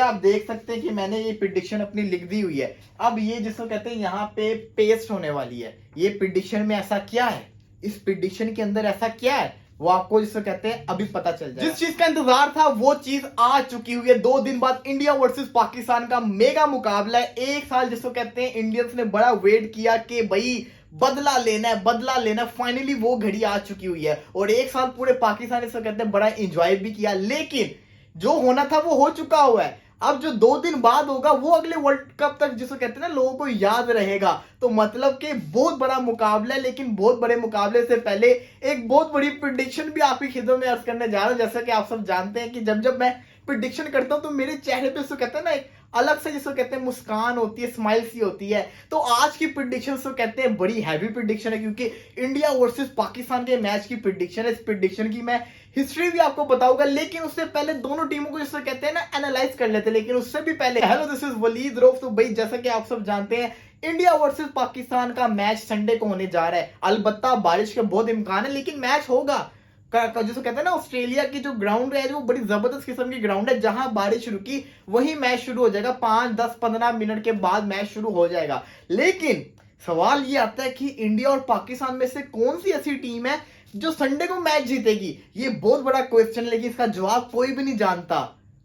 आप देख सकते हैं कि मैंने ये प्रिडिक्शन अपनी लिख दी हुई है। अब ये जिसको कहते हैं यहाँ पे पेस्ट होने वाली है। ये प्रिडिक्शन में ऐसा क्या है, इस प्रिडिक्शन के अंदर ऐसा क्या है, वो आपको जिसको कहते हैं अभी पता चल जाएगा। जिस चीज का इंतजार था वो चीज आ चुकी हुई है। 2 दिन बाद इंडिया वर्सेस पाकिस्तान का मेगा मुकाबला है। 1 साल जिसको कहते हैं इंडियंस ने बड़ा वेट किया कि भाई बदला लेना है, बदला लेना। फाइनली वो घड़ी आ चुकी हुई है और 1 साल पूरे पाकिस्तान जिसको कहते हैं बड़ा एंजॉय भी किया। लेकिन जो होना था वो हो चुका हुआ है। अब जो 2 दिन बाद होगा वो अगले वर्ल्ड कप तक जिसको कहते हैं ना लोगों को याद रहेगा। तो मतलब कि बहुत बड़ा मुकाबला है। लेकिन बहुत बड़े मुकाबले से पहले एक बहुत बड़ी प्रिडिक्शन भी आपकी खिदमत में अर्ज करने जा रहा हूं। जैसा कि आप सब जानते हैं कि जब जब मैं प्रिडिक्शन करता हूं तो मेरे चेहरे पे जिसको कहते हैं ना एक अलग से जिसको कहते हैं मुस्कान होती है, स्माइल सी होती है। तो आज की प्रिडिक्शन तो कहते हैं बड़ी हैवी प्रिडिक्शन है क्योंकि इंडिया वर्सेस पाकिस्तान के मैच की प्रिडिक्शन है। इस प्रिडिक्शन की मैं हिस्ट्री भी आपको बताऊंगा, लेकिन उससे पहले दोनों टीमों को जिसको कहते हैं ना एनालाइज कर लेते हैं। लेकिन उससे भी पहले hello this is Waleed Rauf. तो भाई जैसा कि आप सब जानते हैं इंडिया वर्सेस पाकिस्तान का मैच संडे को होने जा रहा है। अलबत्ता बारिश के बहुत इम्कान है लेकिन मैच होगा। जिसको कहते हैं ना ऑस्ट्रेलिया की जो ग्राउंड है वो बड़ी जबरदस्त किस्म की ग्राउंड है। जहां बारिश रुकी वही मैच शुरू हो जाएगा। 5, 10, 15 मिनट के बाद मैच शुरू हो जाएगा। लेकिन सवाल ये आता है कि इंडिया और पाकिस्तान में से कौन सी ऐसी टीम है जो संडे को मैच जीतेगी। ये बहुत बड़ा क्वेश्चन है लेकिन इसका जवाब कोई भी नहीं जानता।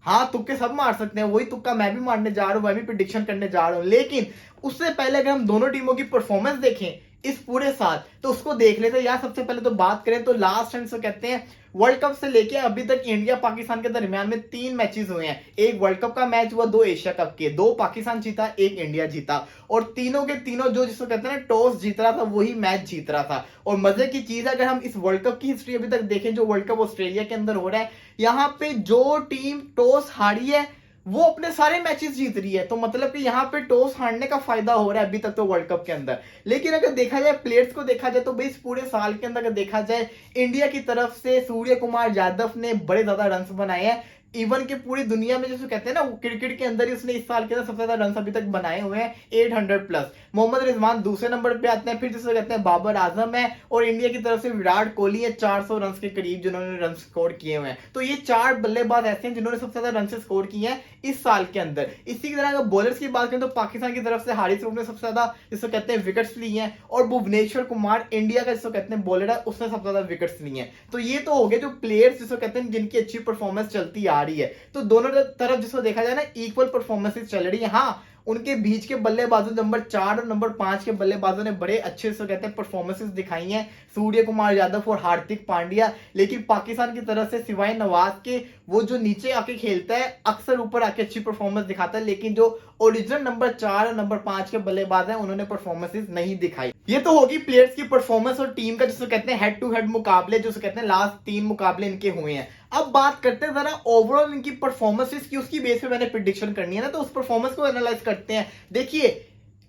हाँ, तुक्के सब मार सकते हैं, वही तुक्का मैं भी मारने जा रहा हूं, मैं भी प्रिडिक्शन करने जा रहा हूं। लेकिन उससे पहले अगर हम दोनों टीमों की परफॉर्मेंस देखें इस पूरे साल तो उसको देख लेते हैं यार। सबसे पहले तो बात करें तो लास्ट टाइम से कहते हैं वर्ल्ड कप से लेके अभी तक इंडिया पाकिस्तान के दरमियान में 3 मैचेस हुए हैं। एक वर्ल्ड कप का मैच हुआ, 2 एशिया कप के, 2 पाकिस्तान जीता, 1 इंडिया जीता। और तीनों के तीनों जो जिसको कहते हैं ना टॉस जीत रहा था वही मैच जीत रहा था। और मजे की चीज है अगर हम इस वर्ल्ड कप की हिस्ट्री अभी तक देखें जो वर्ल्ड कप ऑस्ट्रेलिया के अंदर हो रहा है, यहाँ पे जो टीम टॉस हारी है वो अपने सारे मैचेस जीत रही है। तो मतलब कि यहाँ पे टॉस हारने का फायदा हो रहा है अभी तक तो वर्ल्ड कप के अंदर। लेकिन अगर देखा जाए प्लेयर्स को देखा जाए तो भाई इस पूरे साल के अंदर अगर देखा जाए इंडिया की तरफ से सूर्य कुमार यादव ने बड़े ज्यादा रन बनाए हैं। इवन के पूरी दुनिया में जैसे कहते हैं ना क्रिकेट के अंदर ही उसने इस साल के अंदर सबसे ज्यादा रन अभी तक बनाए हुए हैं, 800 प्लस। मोहम्मद रिजवान दूसरे नंबर पे आते हैं, फिर जिसे कहते हैं बाबर आजम है और इंडिया की तरफ से विराट कोहली है 400 रन के करीब जिन्होंने रन स्कोर किए हुए हैं। तो ये 4 बल्लेबाज ऐसे हैं जिन्होंने सबसे ज्यादा रन स्कोर किए हैं इस साल के अंदर। इसी की तरह अगर बॉलर्स की बात करें तो पाकिस्तान की तरफ से हारिस रऊफ ने सबसे ज्यादा जिसको कहते हैं विकेट्स लिए हैं और भुवनेश्वर कुमार इंडिया का जिसको कहते हैं बॉलर है उसने सबसे ज्यादा विकेट्स लिए हैं। तो ये तो हो गए जो प्लेयर्स जिसको कहते हैं जिनकी अच्छी परफॉर्मेंस चलती आ रही है। तो दोनों तरफ जिसको देखा जाए ना इक्वल परफॉर्मेंसेस चल रही है। हाँ, उनके बीच के बल्लेबाजों नंबर 4 और नंबर 5 के बल्लेबाजों ने बड़े अच्छे से कहते हैं परफॉर्मेंसेस दिखाई हैं, सूर्य कुमार यादव और हार्दिक पांड्या। लेकिन पाकिस्तान की तरफ से सिवाय नवाज के वो जो नीचे आके खेलता है अक्सर ऊपर आके अच्छी परफॉर्मेंस दिखाता है। लेकिन जो ओरिजिनल नंबर 4 और नंबर 5 के बल्लेबाज हैं उन्होंने परफॉर्मेंसेस नहीं दिखाई। ये तो होगी प्लेयर्स की परफॉर्मेंस और टीम का जिसको कहते हैं हेड टू हेड मुकाबले, जो कहते हैं लास्ट 3 मुकाबले इनके हुए हैं। अब बात करते हैं जरा ओवरऑल इनकी परफॉर्मेंसेस की, उसकी बेस पे मैंने प्रिडिक्शन करनी है ना, तो उस परफॉर्मेंस को एनालाइज करते हैं। देखिए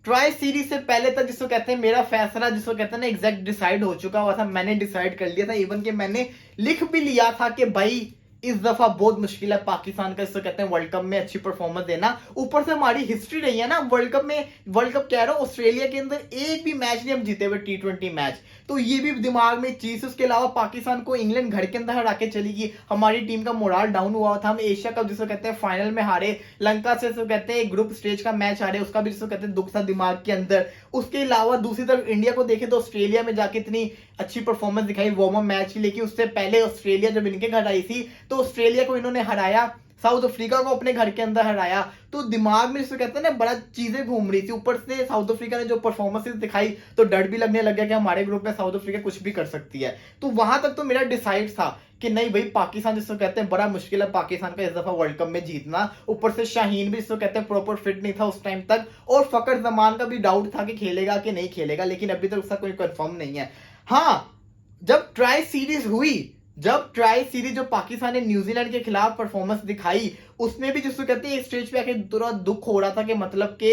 ट्राई सीरीज से पहले तक जिसको कहते हैं मेरा फैसला जिसको कहते हैं ना एग्जैक्ट डिसाइड हो चुका हुआ था। मैंने डिसाइड कर लिया था, इवन के मैंने लिख भी लिया था कि भाई इस दफा बहुत मुश्किल है पाकिस्तान का इसको कहते हैं वर्ल्ड कप में अच्छी परफॉर्मेंस देना। ऊपर से हमारी हिस्ट्री रही है ना वर्ल्ड कप में, वर्ल्ड कप कह रहा हूं ऑस्ट्रेलिया के अंदर एक भी मैच नहीं हम जीते हुए T20 मैच। तो ये भी दिमाग में चीज। उसके अलावा पाकिस्तान को इंग्लैंड घर के अंदर हरा के चली गई, हमारी टीम का मोराल डाउन हुआ था। हम एशिया कप जिसको कहते हैं फाइनल में हारे, लंका से जिसको कहते हैं ग्रुप स्टेज का मैच हारे, उसका भी जिसको कहते हैं दुख था दिमाग के अंदर। उसके अलावा दूसरी तरफ इंडिया को देखें तो ऑस्ट्रेलिया में जाके इतनी अच्छी परफॉर्मेंस दिखाई वार्म अप मैच की। लेकिन उससे पहले ऑस्ट्रेलिया जब इनके घर आई थी तो ऑस्ट्रेलिया को इन्होंने हराया, साउथ अफ्रीका को अपने घर के अंदर हराया। तो दिमाग में जिसको कहते हैं ना बड़ा चीजें घूम रही थी। ऊपर से साउथ अफ्रीका ने जो परफॉर्मेंसेस दिखाई तो डर भी लगने लग गया कि हमारे ग्रुप में साउथ अफ्रीका कुछ भी कर सकती है। तो वहां तक तो मेरा डिसाइड था कि नहीं भाई पाकिस्तान जिसको कहते हैं बड़ा मुश्किल है पाकिस्तान का इस दफा वर्ल्ड कप में जीतना। ऊपर से शाहीन भी जिसको कहते हैं प्रॉपर फिट नहीं था उस टाइम तक, और फकर जमान का भी डाउट था कि खेलेगा कि नहीं खेलेगा, लेकिन अभी तक उसका कोई कंफर्म नहीं है। हाँ, जब ट्राई सीरीज हुई, जब ट्राई सीरीज जो पाकिस्तान ने न्यूजीलैंड के खिलाफ परफॉर्मेंस दिखाई, उसमें भी जिसको कहते हैं एक स्टेज पे आके थोड़ा दुख हो रहा था कि मतलब कि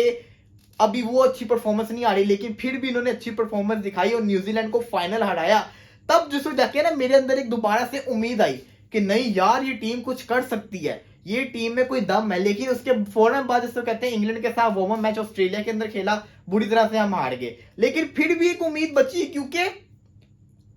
अभी वो अच्छी परफॉर्मेंस नहीं आ रही। लेकिन फिर भी इन्होंने अच्छी परफॉर्मेंस दिखाई और न्यूजीलैंड को फाइनल हराया। तब जिसको जाके ना मेरे अंदर एक दोबारा से उम्मीद आई कि नहीं यार ये टीम कुछ कर सकती है, ये टीम में कोई दम है। लेकिन उसके फौरन बाद जिसको कहते हैं इंग्लैंड के साथ वार्म अप मैच ऑस्ट्रेलिया के अंदर खेला, बुरी तरह से हम हार गए। लेकिन फिर भी एक उम्मीद बची क्योंकि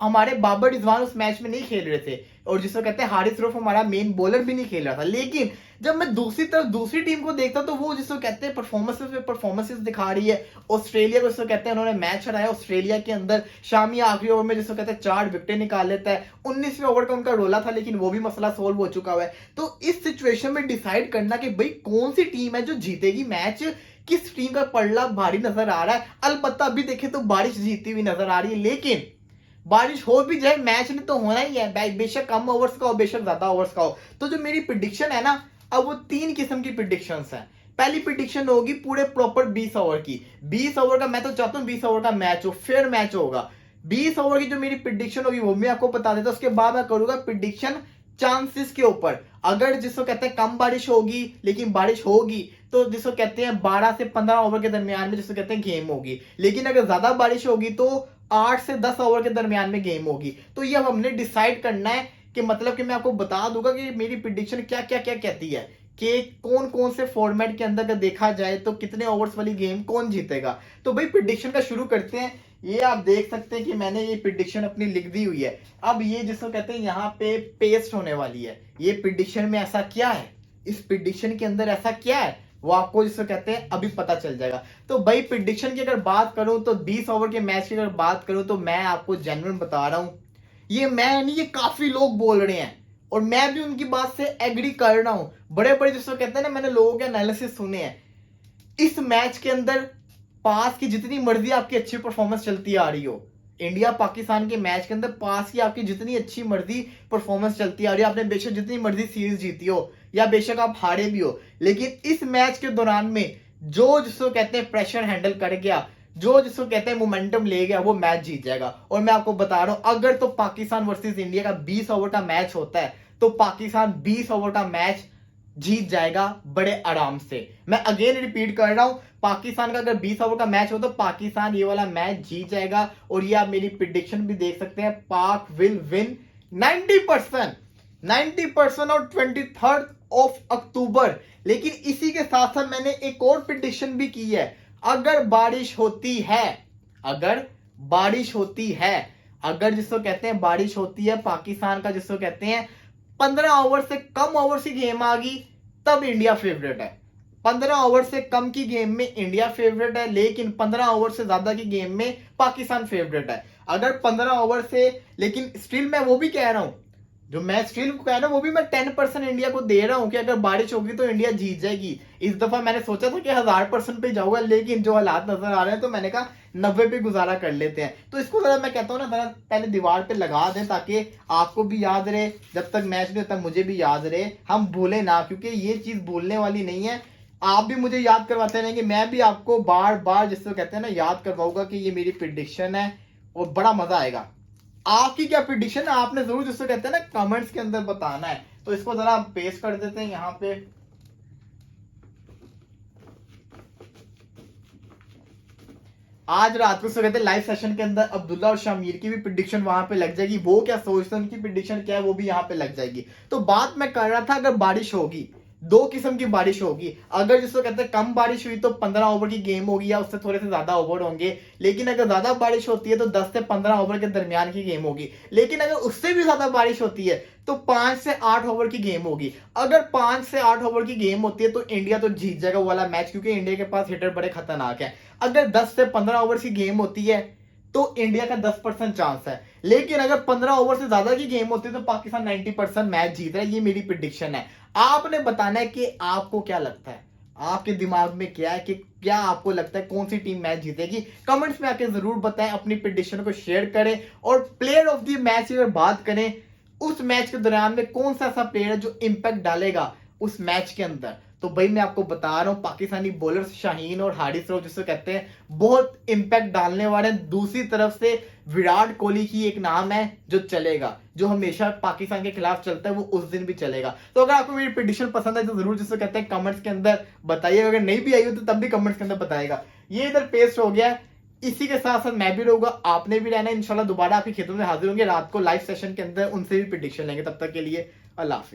हमारे बाबर रिजवान उस मैच में नहीं खेल रहे थे और जिसको कहते हैं हारिस रऊफ हमारा मेन बॉलर भी नहीं खेल रहा था। लेकिन जब मैं दूसरी तरफ दूसरी टीम को देखता तो वो जिसको कहते हैं परफॉर्मेंसेस दिखा रही है। ऑस्ट्रेलिया को जिसको कहते हैं उन्होंने मैच हराया ऑस्ट्रेलिया के अंदर। शामी आखिरी ओवर में जिसको कहते हैं 4 विकेटें निकाल लेता है। 19वें ओवर का उनका रोला था लेकिन वो भी मसला सोल्व हो चुका हुआ है। तो इस सिचुएशन में डिसाइड करना कि भाई कौन सी टीम है जो जीतेगी मैच, किस टीम का पलड़ा भारी नजर आ रहा है। अलबत्ता अभी देखें तो बारिश जीती हुई नजर आ रही है, लेकिन बारिश हो भी जाए मैच ने तो होना ही है, बेशक कम ओवर्स का हो बेशक ज्यादा ओवर्स का हो। तो जो मेरी प्रिडिक्शन है ना, अब वो 3 किस्म की प्रिडिक्शंस हैं। पहली प्रिडिक्शन होगी पूरे प्रॉपर 20 ओवर की। 20 ओवर का मैं तो चाहता हूं 20 ओवर का मैच हो, फेयर मैच होगा। 20 ओवर की जो मेरी प्रिडिक्शन होगी वो मैं आपको बता देता हूं। उसके बाद मैं करूंगा प्रिडिक्शन चांसेस के ऊपर। अगर जिसको कहते हैं कम बारिश होगी लेकिन बारिश होगी तो जिसको कहते हैं 12 से 15 ओवर के दरमियान में जिसको कहते हैं गेम होगी। लेकिन अगर ज्यादा बारिश होगी तो 8 से 10 ओवर के दरमियान में गेम होगी। तो ये अब हमने डिसाइड करना है कि मतलब कि मैं आपको बता दूंगा कि मेरी प्रिडिक्शन क्या क्या क्या कहती है कि कौन कौन से फॉर्मेट के अंदर देखा जाए तो कितने ओवर्स वाली गेम कौन जीतेगा। तो भाई प्रिडिक्शन का शुरू करते हैं। ये आप देख सकते हैं कि मैंने ये प्रिडिक्शन अपनी लिख दी हुई है। अब ये जिसको कहते हैं यहाँ पे पेस्ट होने वाली है। ये प्रिडिक्शन में ऐसा क्या है, इस प्रिडिक्शन के अंदर ऐसा क्या है, वो आपको जिसको कहते हैं अभी पता चल जाएगा। तो भाई प्रिडिक्शन की अगर बात करूं तो 20 ओवर के मैच की अगर बात करूं तो मैं आपको जेन्युइन बता रहा हूं, ये मैं नहीं, ये काफी लोग बोल रहे हैं और मैं भी उनकी बात से एग्री कर रहा हूं। बड़े बड़े जिसको कहते हैं ना, मैंने लोगों के एनालिसिस सुने हैं। इस मैच के अंदर पास की जितनी मर्जी आपकी अच्छी परफॉर्मेंस चलती आ रही हो, इंडिया पाकिस्तान के मैच के अंदर पास की आपकी जितनी अच्छी मर्जी परफॉर्मेंस चलती आ रही है, आपने बेशक जितनी मर्जी सीरीज जीती हो या बेशक आप हारे भी हो, लेकिन इस मैच के दौरान में जो जिसको कहते हैं प्रेशर हैंडल कर गया, जो जिसको कहते हैं मोमेंटम ले गया, वो मैच जीत जाएगा। और मैं आपको बता रहा हूं, अगर तो पाकिस्तान वर्सेस इंडिया का 20 ओवर का मैच होता है तो पाकिस्तान 20 ओवर का मैच जीत जाएगा बड़े आराम से। मैं अगेन रिपीट कर रहा हूं, पाकिस्तान का अगर 20 ओवर का मैच हो तो पाकिस्तान ये वाला मैच जीत जाएगा। और ये आप मेरी प्रिडिक्शन भी देख सकते हैं, पाक विल विन 90% और 23 अक्टूबर। लेकिन इसी के साथ साथ मैंने एक और प्रिडिक्शन भी की है। अगर बारिश होती है, अगर बारिश होती है, अगर जिसको कहते हैं बारिश होती है, पाकिस्तान का जिसको कहते हैं 15 ओवर से कम ओवर की गेम आ गई, तब इंडिया फेवरेट है। 15 ओवर से कम की गेम में इंडिया फेवरेट है, लेकिन 15 ओवर से ज्यादा की गेम में पाकिस्तान फेवरेट है। अगर 15 ओवर से, लेकिन स्टिल मैं वो भी कह रहा हूं, जो मैं स्टिल कह रहा हूं वो भी मैं 10% इंडिया को दे रहा हूं कि अगर बारिश होगी तो इंडिया जीत जाएगी। इस दफा मैंने सोचा था कि 1000% पे जाऊंगा, लेकिन जो हालात नजर आ रहे हैं तो मैंने कहा 90 पे गुजारा कर लेते हैं। तो इसको जरा मैं कहता हूँ ना, जरा पहले दीवार पे लगा दें ताकि आपको भी याद रहे, जब तक मैच नहीं होता मुझे भी याद रहे, हम भूले ना, क्योंकि ये चीज भूलने वाली नहीं है। आप भी मुझे याद करवाते रहेंगे, मैं भी आपको बार बार जिसको कहते हैं ना याद करवाऊंगा कि ये मेरी प्रिडिक्शन है और बड़ा मजा आएगा। आपकी क्या प्रिडिक्शन है आपने जरूर जिसको कहते हैं ना कमेंट्स के अंदर बताना है। तो इसको जरा पेस्ट कर देते हैं यहाँ पे। आज रात को कहते हैं लाइव सेशन के अंदर अब्दुल्ला और शामिर की भी प्रिडिक्शन वहां पे लग जाएगी, वो क्या सोचते हैं उनकी प्रिडिक्शन क्या है वो भी यहाँ पे लग जाएगी। तो बात मैं कर रहा था, अगर बारिश होगी, 2 किस्म की बारिश होगी। अगर जिसको कहते हैं कम बारिश हुई तो 15 ओवर की गेम होगी या उससे थोड़े से ज्यादा ओवर होंगे। लेकिन अगर ज्यादा बारिश होती है तो 10 से 15 ओवर के दरमियान की गेम होगी। लेकिन अगर उससे भी ज्यादा बारिश होती है तो 5 से 8 ओवर की गेम होगी। अगर 5 से 8 ओवर की गेम होती है तो इंडिया तो जीत जाएगा वो वाला मैच, क्योंकि इंडिया के पास हिटर बड़े खतरनाक है। अगर 10 से 15 ओवर की गेम होती है तो इंडिया का 10% चांस है। लेकिन अगर 15 ओवर से ज्यादा की गेम होती है तो पाकिस्तान 90% मैच जीत रहा है। ये मेरी प्रिडिक्शन है। आपने बताना है कि आपको क्या लगता है, आपके दिमाग में क्या है कि क्या आपको लगता है कौन सी टीम मैच जीतेगी। कमेंट्स में आके जरूर बताएं, अपनी प्रिडिक्शन को शेयर करें। और प्लेयर ऑफ द मैच की अगर बात करें, उस मैच के दौरान में कौन सा ऐसा प्लेयर है जो इंपैक्ट डालेगा उस मैच के अंदर, तो भाई मैं आपको बता रहा हूं पाकिस्तानी बॉलर्स शाहीन और हारिस रऊफ जिसको कहते हैं बहुत इंपैक्ट डालने वाले हैं। दूसरी तरफ से विराट कोहली की एक नाम है जो चलेगा, जो हमेशा पाकिस्तान के खिलाफ चलता है, वो उस दिन भी चलेगा। तो अगर आपको मेरी प्रेडिक्शन पसंद है तो जरूर जिसको कहते हैं कमेंट्स के अंदर बताइए। अगर नहीं भी आई हो तो तब भी कमेंट्स के अंदर बताएगा। ये इधर पेस्ट हो गया है। इसी के साथ साथ मैं भी रहूंगा, आपने भी रहना है। इंशाल्लाह दोबारा आपकी खेतों में हाजिर होंगे रात को लाइव सेशन के अंदर, उनसे भी प्रेडिक्शन लेंगे। तब तक के लिए अल्लाह हाफिज।